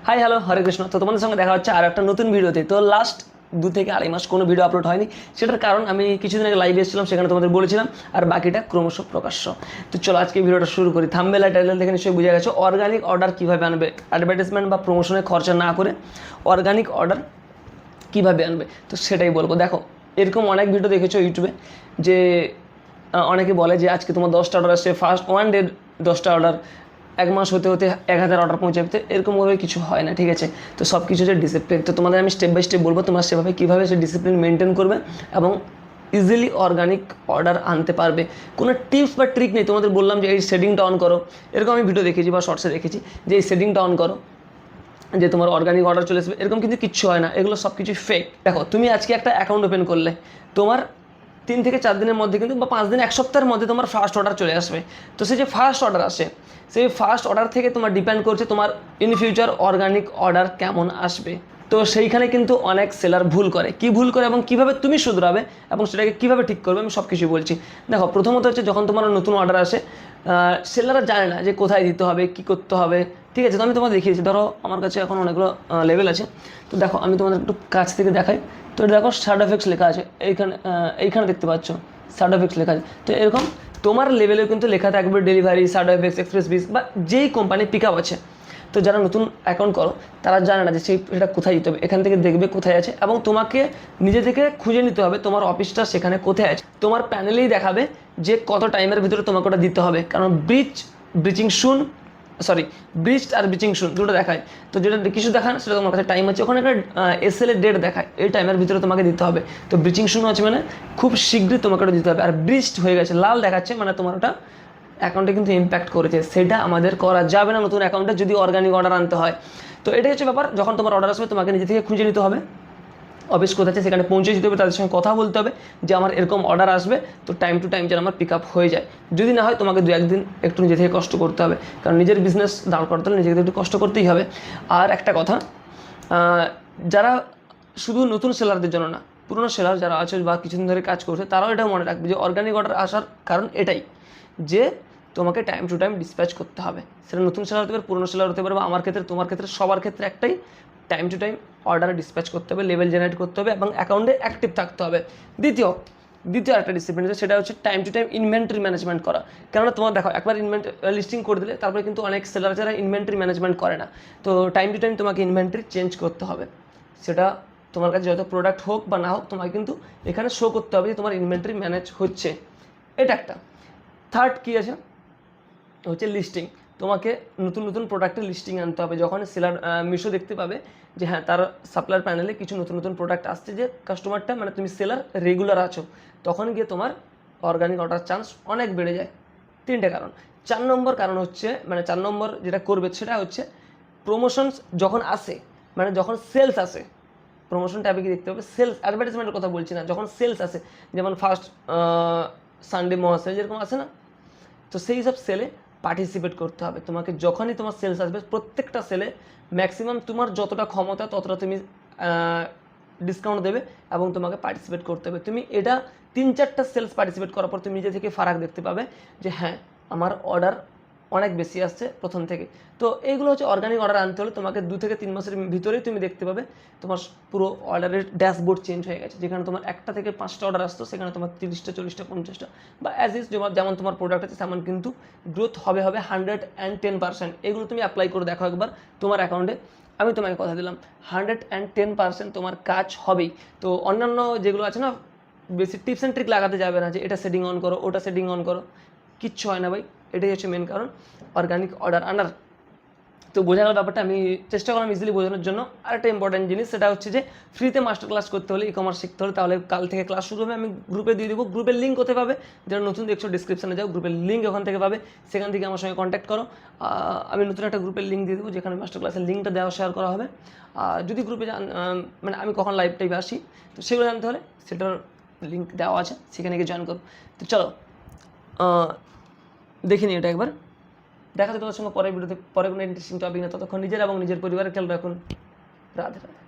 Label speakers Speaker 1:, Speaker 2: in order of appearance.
Speaker 1: Hi hello হরে কৃষ্ণ। তো তোমাদের সঙ্গে দেখা হচ্ছে আর একটা নতুন ভিডিওতে। তো লাস্ট 2 থেকে 2.5 মাস কোনো ভিডিও আপলোড হয়নি, সেটার কারণ আমি কিছুদিন আগে লাইভে এসেছিলাম, সেখানে তোমাদের বলেছিলাম, আর বাকিটা ক্রমশ প্রকাশ্য। তো চলো আজকে ভিডিওটা শুরু করি। থাম্বনেল আর টাইটেল দেখে নিশ্চয়ই বুঝে গেছো অর্গানিক অর্ডার কীভাবে আনবে, অ্যাডভার্টাইজমেন্ট বা প্রমোশনে খরচা না করে অর্গানিক অর্ডার কীভাবে আনবে, তো সেটাই বলবো। দেখো, এরকম অনেক ভিডিও দেখেছো ইউটিউবে যে অনেকে বলে যে আজকে তোমার 10টা অর্ডার আসছে, ফার্স্ট ওয়ান ডে 10টা অর্ডার, 1 মাস হতে হতে 1000 অর্ডার পৌঁছে যেতে, এরকমভাবে কিছু হয় না, ঠিক আছে? তো সব কিছু হচ্ছে ডিসিপ্লিন। তো তোমাদের আমি স্টেপ বাই স্টেপ বলবো, তোমরা সেভাবে কীভাবে সে ডিসিপ্লিন মেনটেন করবে এবং ইজিলি অর্গানিক অর্ডার আনতে পারবে। কোনো টিপস বা ট্রিক নেই। তোমাদের বললাম যে এই সেটিংটা অন করো, এরকম আমি ভিডিও দেখেছি বা শর্টসে দেখেছি যে এই সেটিংটা অন করো যে তোমার অর্গানিক অর্ডার চলে আসবে, এরকম কিন্তু কিচ্ছু হয় না, এগুলো সব কিছু ফেক। দেখো, তুমি আজকে একটা অ্যাকাউন্ট ওপেন করলে, তোমার 3 থেকে 4 দিনের মধ্যে কিন্তু বা 5 দিন 1 সপ্তাহের মধ্যে তোমার ফার্স্ট অর্ডার চলে আসবে। তো সেই যে ফার্স্ট অর্ডার আসে, সেই ফার্স্ট অর্ডার থেকে তোমার ডিপেন্ড করছে তোমার ইন ফিউচার অর্গানিক অর্ডার কেমন আসবে। তো সেইখানে কিন্তু অনেক সেলার ভুল করে, কি ভুল করে এবং কীভাবে তুমি শুধরাবে এবং সেটাকে কীভাবে ঠিক করবে, আমি সব কিছুই বলছি। দেখো, প্রথমত হচ্ছে যখন তোমার নতুন অর্ডার আসে, সেলাররা জানে না যে কোথায় দিতে হবে, কী করতে হবে, ঠিক আছে? তো আমি তোমার দেখিয়েছি। ধরো আমার কাছে এখন অনেকগুলো লেভেল আছে। তো দেখো, আমি তোমাদের একটু কাছ থেকে দেখাই। তো দেখো, সাইড এফেক্টস লেখা আছে এইখানে দেখতে পাচ্ছ সাইড এফেক্টস লেখা আছে। তো এরকম তোমার লেভেলেও কিন্তু লেখা থাকবে ডেলিভারি, সাইড এফেক্টস, এক্সপ্রেস বিস বা যেই কোম্পানি পিক আপ আছে। তো যারা নতুন অ্যাকাউন্ট করো তারা জানে না যে সেটা কোথায় দিতে হবে। এখান থেকে দেখবে কোথায় আছে এবং তোমাকে নিজে থেকে খুঁজে নিতে হবে তোমার অফিসটা সেখানে কোথায় আছে। তোমার প্যানেলেই দেখাবে যে কত টাইমের ভিতরে তোমাকে ওটা দিতে হবে, কারণ ব্রিজড আর ব্রিচিং শুন দুটো দেখায়। তো যেটা কিছু দেখায় না সেটা তোমার কাছে টাইম আছে, ওখানে একটা এসএল এর ডেট দেখায়, এই টাইমের ভিতরে তোমাকে দিতে হবে। তো ব্রিচিং শুন আছে মানে খুব শীঘ্রই তোমাকে ওটা দিতে হবে। আর ব্রিজড হয়ে গেছে, লাল দেখাচ্ছে, মানে তোমার ওটা অ্যাকাউন্টে কিন্তু ইম্প্যাক্ট করেছে, সেটা আমাদের করা যাবে না নতুন অ্যাকাউন্টে যদি অর্গানিক অর্ডার আনতে হয়। তো এটাই হচ্ছে ব্যাপার। যখন তোমার অর্ডার আসবে তোমাকে নিজে থেকে খুঁজে নিতে হবে অফিস কোথায় আছে, সেখানে পৌঁছে যেতে হবে, তাদের সঙ্গে কথা বলতে হবে যে আমার এরকম অর্ডার আসবে, তো টাইম টু টাইম যেন আমার পিক আপ হয়ে যায়। যদি না হয় তোমাকে 2-1 দিন একটু নিজে থেকে কষ্ট করতে হবে, কারণ নিজের বিজনেস দাঁড় করতে হলে নিজেকে একটু কষ্ট করতেই হবে। আর একটা কথা, যারা শুধু নতুন সেলারদের জন্য না, পুরনো সেলার যারা আছে বা কিছুদিন ধরে কাজ করছে, তারাও এটা মনে রাখবে যে অর্গানিক অর্ডার আসার কারণ এটাই যে তোমাকে টাইম টু টাইম ডিসপ্যাচ করতে হবে। সেটা নতুন সেলার হতে পারে, পুরনো সেলার হতে পারে, বা আমার ক্ষেত্রে, তোমার ক্ষেত্রে, সবার ক্ষেত্রে একটাই, time to time order dispatch করতে হবে, লেভেল জেনারেট করতে হবে এবং অ্যাকাউন্টে অ্যাক্টিভ থাকতে হবে। দ্বিতীয় একটা ডিসিপ্লিন আছে, সেটা হচ্ছে time to time inventory management করা। কেননা তোমার দেখো, একবার লিস্টিং করে দিলে তারপরে কিন্তু অনেক সেলার যারা ইনভেন্টরি ম্যানেজমেন্ট করে না। তো টাইম টু টাইম তোমাকে ইনভেন্টরি চেঞ্জ করতে হবে। সেটা তোমার কাছে যত প্রোডাক্ট হোক বা না হোক, তোমাকে কিন্তু এখানে শো করতে হবে যে তোমার ইনভেন্টরি ম্যানেজ হচ্ছে। এটা একটা। থার্ড কী আছে হচ্ছে লিস্টিং। তোমাকে নতুন নতুন প্রোডাক্টের লিস্টিং আনতে হবে। যখন সেলার মিশো দেখতে পাবে যে হ্যাঁ, তার সাপ্লায়ার প্যানেলে কিছু নতুন নতুন প্রোডাক্ট আসছে, যে কাস্টমারটা মানে তুমি সেলার রেগুলার আছো, তখন গিয়ে তোমার অর্গানিক অর্ডার চান্স অনেক বেড়ে যায়। 3টে কারণ। 4 নম্বর কারণ হচ্ছে, মানে 4 নম্বর যেটা করবে সেটা হচ্ছে প্রমোশনস যখন আসে, মানে যখন সেলস আসে, প্রমোশন ট্যাবে কি দেখতে হবে, সেলস, অ্যাডভার্টাইজমেন্টের কথা বলছি না, যখন সেলস আসে, যেমন ফার্স্ট সানডে মহাসেল যেরকম আসে না, তো সেই সব সেলে পার্টিসিপেট করতে হবে তোমাকে। যখনই তোমার সেলস আসবে, প্রত্যেকটা সেলে ম্যাক্সিমাম তোমার যতটা ক্ষমতা ততটা তুমি ডিসকাউন্ট দেবে এবং তোমাকে পার্টিসিপেট করতে হবে। তুমি এটা 3-4টা সেলস পার্টিসিপেট করার পর তুমি নিজে থেকে ফারাক দেখতে পাবে যে হ্যাঁ, আমার অর্ডার অনেক বেশি আসছে প্রথম থেকে। তো এইগুলো হচ্ছে অর্গানিক অর্ডার আনতে হলে তোমাকে 2 থেকে 3 মাসের ভিতরেই তুমি দেখতে পাবে তোমার পুরো অর্ডারের ড্যাশবোর্ড চেঞ্জ হয়ে গেছে। যেখানে তোমার 1টা থেকে 5টা অর্ডার আসতো, সেখানে তোমার 30টা, 40টা, 50টা বা অ্যাজ ইজ যেমন তোমার প্রোডাক্ট আছে তেমন কিন্তু গ্রোথ হবে 110%। এগুলো তুমি অ্যাপ্লাই করে দেখো একবার তোমার অ্যাকাউন্টে। আমি তোমাকে কথা দিলাম 110% তোমার কাজ হবেই। তো অন্যান্য যেগুলো আছে না, বেশি টিপস অ্যান্ড ট্রিক লাগাতে যাবে না যে এটা সেটিং অন করো, ওটা সেটিং অন করো, কিচ্ছু হয় না ভাই। এটাই হচ্ছে মেন কারণ অর্গানিক অর্ডার আনার। তো বোঝা গেল ব্যাপারটা, আমি চেষ্টা করলাম ইজিলি বোঝানোর জন্য। আর একটা ইম্পর্টেন্ট জিনিস, সেটা হচ্ছে যে ফ্রিতে মাস্টার ক্লাস করতে হলে, ই কমার্স শিখতে হলে, তাহলে কাল থেকে ক্লাস শুরু হবে। আমি গ্রুপে দিয়ে দেবো, গ্রুপের লিঙ্ক কোথায় পাবে, যারা নতুন দেখছো ডিসক্রিপশনে যাও, গ্রুপের লিঙ্ক ওখান থেকে পাবে, সেখান থেকে আমার সঙ্গে কন্ট্যাক্ট করো। আমি নতুন একটা গ্রুপের লিঙ্ক দিয়ে দেবো, যেখানে মাস্টার ক্লাসের লিঙ্কটা দেওয়া শেয়ার করা হবে। যদি গ্রুপে মানে আমি কখন লাইভ টাইভে আসি, তো সেগুলো জানতে হলে সেটার লিঙ্ক দেওয়া আছে, সেখানে গিয়ে জয়েন করো। তো চলো দেখিনি এটা একবার। দেখা যায় তোমার সঙ্গে পরের ভিডিওতে, পরে কোনো ইন্টারেস্টিং টপিক না। ততক্ষণ নিজের এবং নিজের পরিবারের খেয়াল রাখুন। রাধে রাধে।